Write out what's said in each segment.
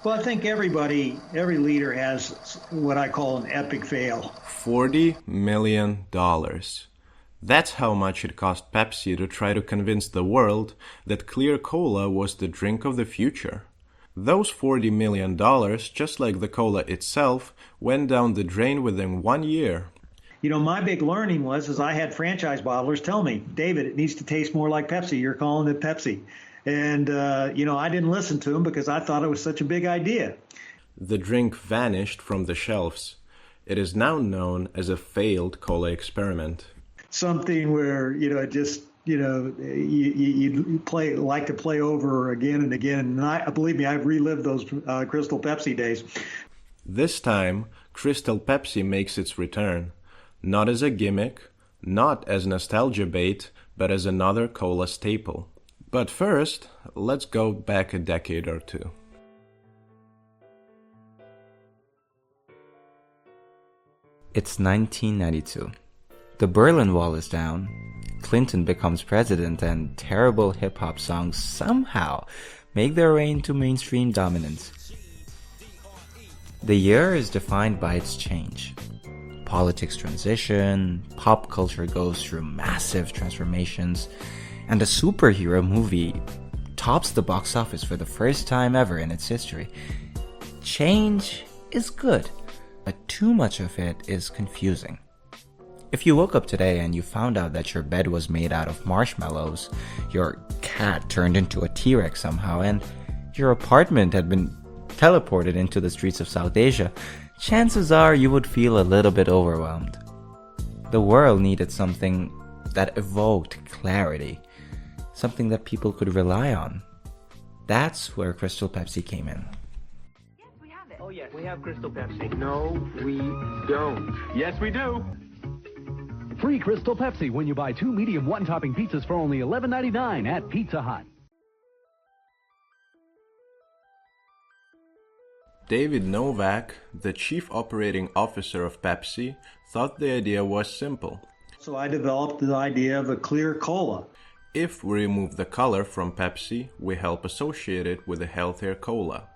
Well, I think every leader has what I call an epic fail. $40 million. That's how much it cost Pepsi to try to convince the world that clear cola was the drink of the future. Those $40 million, just like the cola itself, went down the drain within 1 year. You know, my big learning was I had franchise bottlers tell me, David, it needs to taste more like Pepsi. You're calling it Pepsi. And, I didn't listen to them because I thought it was such a big idea. The drink vanished from the shelves. It is now known as a failed cola experiment. Something where, you like to play over again and again. And believe me, I've relived those Krystal Pep-C days. This time, Krystal Pep-C makes its return. Not as a gimmick, not as nostalgia bait, but as another cola staple. But first, let's go back a decade or two. It's 1992. The Berlin Wall is down, Clinton becomes president, and terrible hip-hop songs somehow make their way into mainstream dominance. The year is defined by its change. Politics transition, pop culture goes through massive transformations, and a superhero movie tops the box office for the first time ever in its history. Change is good, but too much of it is confusing. If you woke up today and you found out that your bed was made out of marshmallows, your cat turned into a T-Rex somehow, and your apartment had been teleported into the streets of South Asia, chances are you would feel a little bit overwhelmed. The world needed something that evoked clarity, something that people could rely on. That's where Krystal Pep-C came in. Yes, we have it. Oh, yes, we have Krystal Pep-C. No, we don't. Yes, we do. Free Krystal Pep-C when you buy 2 medium one-topping pizzas for only $11.99 at Pizza Hut. David Novak, the chief operating officer of Pepsi, thought the idea was simple. So I developed the idea of a clear cola. If we remove the color from Pepsi, we help associate it with a healthier cola.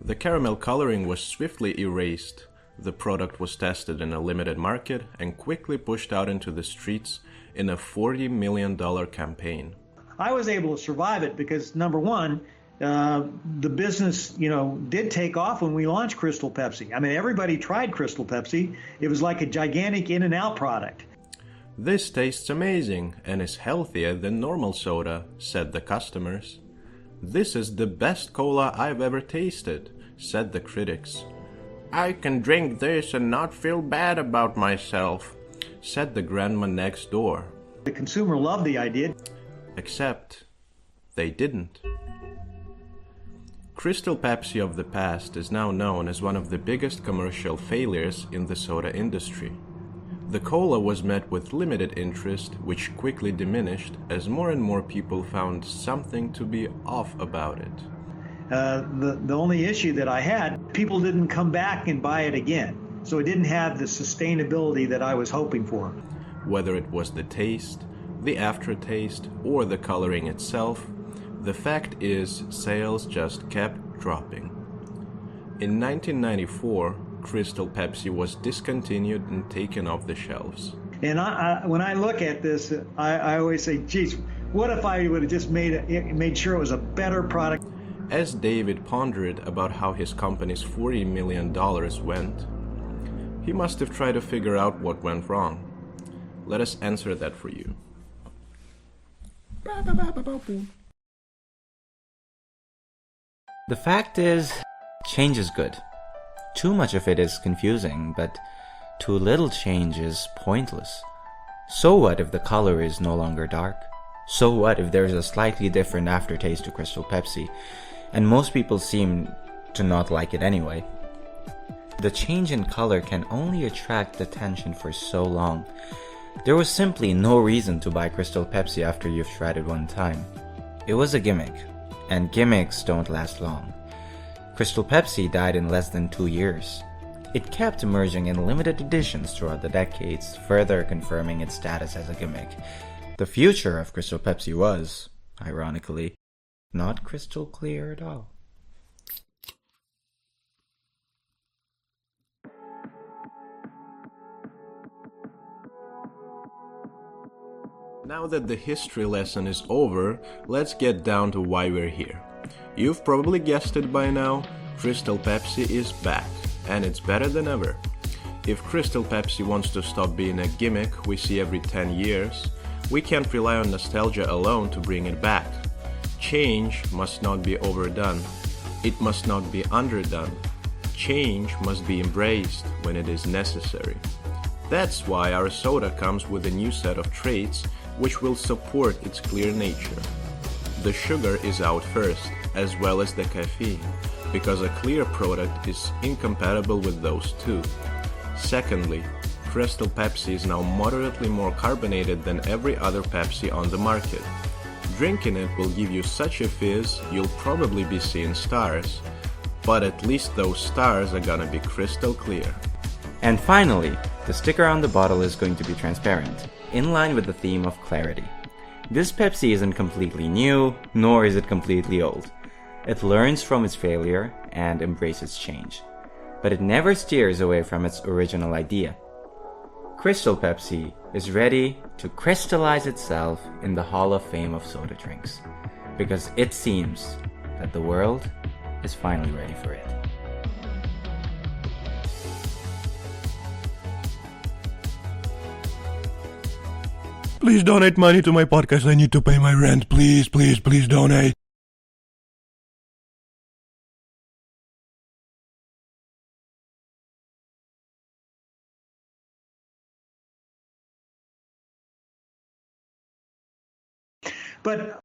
The caramel coloring was swiftly erased. The product was tested in a limited market and quickly pushed out into the streets in a $40 million campaign. I was able to survive it because, number one, the business, did take off when we launched Krystal Pep-C. I mean, everybody tried Krystal Pep-C. It was like a gigantic in-and-out product. This tastes amazing and is healthier than normal soda, said the customers. This is the best cola I've ever tasted, said the critics. I can drink this and not feel bad about myself, said the grandma next door. The consumer loved the idea. Except they didn't. Krystal Pep-C of the past is now known as one of the biggest commercial failures in the soda industry. The cola was met with limited interest, which quickly diminished as more and more people found something to be off about it. The only issue that I had, people didn't come back and buy it again. So it didn't have the sustainability that I was hoping for. Whether it was the taste, the aftertaste, or the coloring itself, the fact is sales just kept dropping. In 1994, Krystal Pep-C was discontinued and taken off the shelves. And when I look at this, I always say, geez, what if I would have just made sure it was a better product? As David pondered about how his company's $40 million went, he must have tried to figure out what went wrong. Let us answer that for you. The fact is, change is good. Too much of it is confusing, but too little change is pointless. So what if the color is no longer dark? So what if there's a slightly different aftertaste to Krystal Pep-C, and most people seem to not like it anyway? The change in color can only attract attention for so long. There was simply no reason to buy Krystal Pep-C after you've tried it one time. It was a gimmick, and gimmicks don't last long. Krystal Pep-C died in less than 2 years. It kept emerging in limited editions throughout the decades, further confirming its status as a gimmick. The future of Krystal Pep-C was, ironically, not crystal clear at all. Now that the history lesson is over, let's get down to why we're here. You've probably guessed it by now, Krystal Pep-C is back, and it's better than ever. If Krystal Pep-C wants to stop being a gimmick we see every 10 years, we can't rely on nostalgia alone to bring it back. Change must not be overdone. It must not be underdone. Change must be embraced when it is necessary. That's why our soda comes with a new set of traits which will support its clear nature. The sugar is out first, as well as the caffeine, because a clear product is incompatible with those two. Secondly, Krystal Pep-C is now moderately more carbonated than every other Pepsi on the market. Drinking it will give you such a fizz you'll probably be seeing stars, but at least those stars are gonna be crystal clear. And finally, the sticker on the bottle is going to be transparent, in line with the theme of clarity. This Pepsi isn't completely new, nor is it completely old. It learns from its failure and embraces change. But it never steers away from its original idea. Krystal Pep-C is ready to crystallize itself in the Hall of Fame of soda drinks, because it seems that the world is finally ready for it. Please donate money to my podcast. I need to pay my rent. Please, please, please donate. But